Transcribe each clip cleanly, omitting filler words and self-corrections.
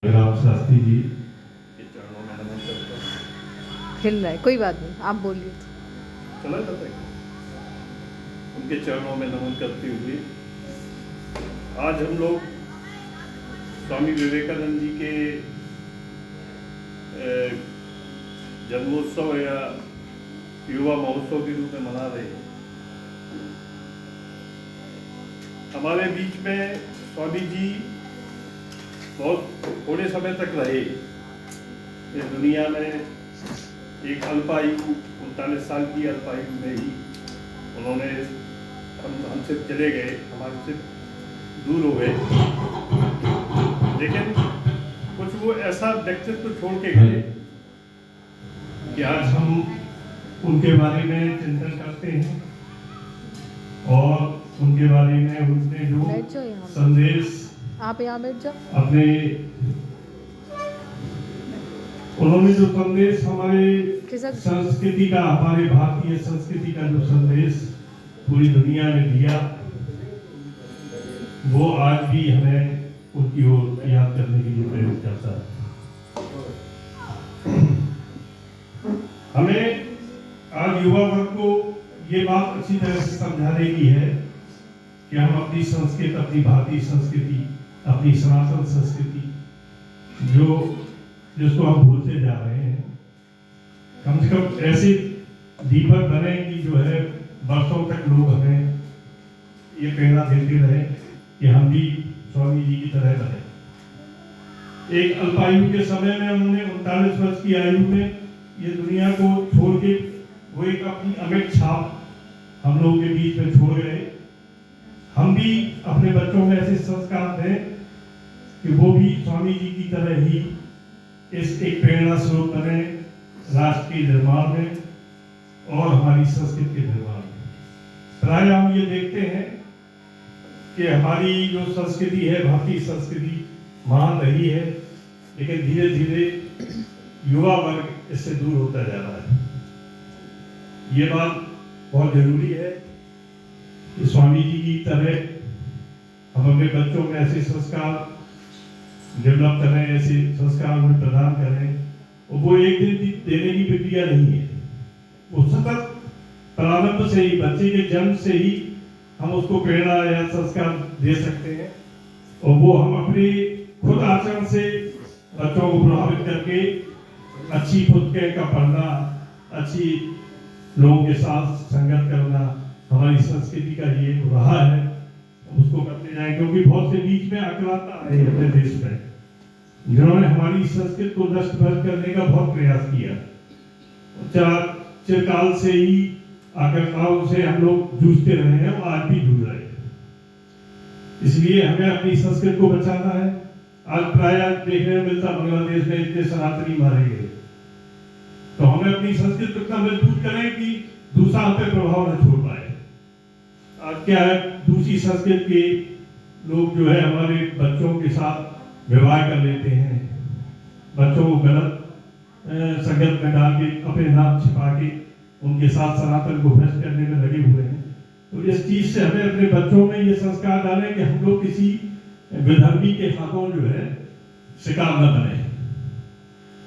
राम शास्त्री जी के चरणों में नमन करता हूँ। हिल रहा है, कोई बात नहीं, आप बोलिए। चला जाता है। उनके चरणों में नमन करते हुए आज हम लोग स्वामी विवेकानंद जी के जन्मोत्सव या युवा महोत्सव के रूप में मना रहे हैं। हमारे बीच में स्वामी जी बहुत थोड़े समय तक रहे। इस दुनिया में एक अल्पायु 39 साल की अल्पायु में ही उन्होंने हमसे चले गए, हमारे से दूर हो गए। लेकिन कुछ वो ऐसा व्यक्तित्व छोड़ के गए कि आज हम उनके बारे में चिंतन करते हैं और उनके बारे में उनने बैठ जाओ जो यहाँ पे। संदेश आप यहाँ बैठ जाओ। अपने उन्होंने जो संदेश हमारे संस्कृति का, हमारे भारतीय संस्कृति का जो संदेश पूरी दुनिया में दिया, वो आज भी हमें उनकी ओर याद करने के लिए प्रेरित करता है। हमें आज युवा वर्ग को ये बात अच्छी तरह से समझाने की है कि हम अपनी संस्कृति, अपनी भारतीय संस्कृति, अपनी सनातन संस्कृति जिसको हम भूलते जा रहे हैं, कम से कम ऐसे दीपक बने कि जो है वर्षों तक लोग हमें ये प्रेरणा देते रहे कि हम भी स्वामी जी की तरह बने। एक अल्पायु के समय में उन्होंने 39 वर्ष की आयु में ये दुनिया को छोड़ के वो एक अपनी अमिट छाप हम लोगों के बीच में छोड़ गए। हम भी अपने बच्चों में ऐसे संस्कार दें कि वो भी स्वामी जी की तरह ही इस एक प्रेरणा स्रोत बने राष्ट्र के निर्माण में और हमारी संस्कृति के निर्माण में। प्राय हम ये देखते हैं कि हमारी जो संस्कृति है, भारतीय संस्कृति महान रही है, लेकिन धीरे धीरे युवा वर्ग इससे दूर होता जा रहा है। ये बात बहुत जरूरी है कि स्वामी जी की तरह हम अपने बच्चों में ऐसे संस्कार डेवलप करें, ऐसे संस्कार उन्हें प्रदान करें। और वो एक दिन देने की प्रक्रिया नहीं है, वो सतत प्रारंभ से ही, बच्चे के जन्म से ही हम उसको प्रेरणा या संस्कार दे सकते हैं। और वो हम अपने खुद आचरण से बच्चों को प्रभावित करके अच्छी पुस्तकें का पढ़ना, अच्छी लोगों के साथ संगत करना, हमारी संस्कृति का ये रहा है, उसको करते जाए। क्योंकि बहुत से बीच में आक्रांता आए अपने देश में जिन्होंने हमारी संस्कृति को नष्ट करने का बहुत प्रयास किया। चिरकाल से ही आक्रांताओं से हम लोग जूझते रहे हैं और आज भी जूझ रहे हैं। इसलिए हमें अपनी संस्कृति को बचाना है। आज प्राय देखने में मिलता बांग्लादेश में इतने सनातनी मारे गए, तो हमें अपनी संस्कृति को इतना मजबूत करें कि दूसरा हम पे प्रभाव न छोड़ पाए। आज क्या है, दूसरी संस्कृति के लोग जो है हमारे बच्चों के साथ विवाह कर लेते हैं, बच्चों को गलत संगत में डाल के अपने नाम छिपा के उनके साथ सनातन को भ्रष्ट करने में लगे हुए हैं। तो इस चीज से हमें अपने बच्चों में ये संस्कार डालें कि हम लोग किसी विधर्मी के हाथों जो है शिकार न बने।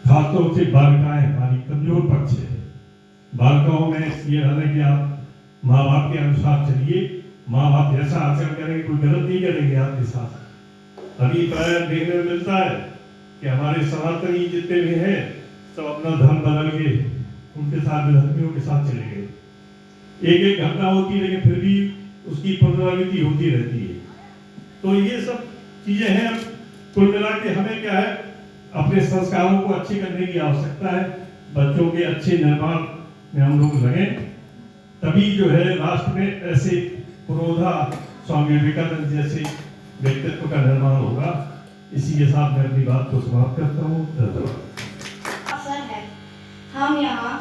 खासतौर से बालिकाएं हमारी कमजोर पक्ष है। बालिकाओं में ये रहना कि आप माँ बाप के अनुसार चलिए, माँ बाप जैसा आचरण करेंगे, कोई गलत नहीं करेंगे आपके साथ। अभी प्राय देखने में मिलता है कि हमारे सनातनी जितने भी हैं सब अपना धर्म बदल के उनके साथ विधर्मियों के साथ चले गए। एक एक घटना होती है लेकिन फिर भी उसकी पुनरावृत्ति होती रहती है। तो ये सब चीजें हैं। कुल मिला के हमें क्या है, अपने संस्कारों को अच्छे करने की आवश्यकता है। बच्चों के अच्छे निर्माण में हम लोग लगे, तभी जो है राष्ट्र में ऐसे पुरोधा स्वामी विवेकानंद जैसे व्यक्तित्व का निर्माण होगा। इसी के साथ मैं अपनी बात को समाप्त करता हूँ। धन्यवाद। अवसर है हम यहाँ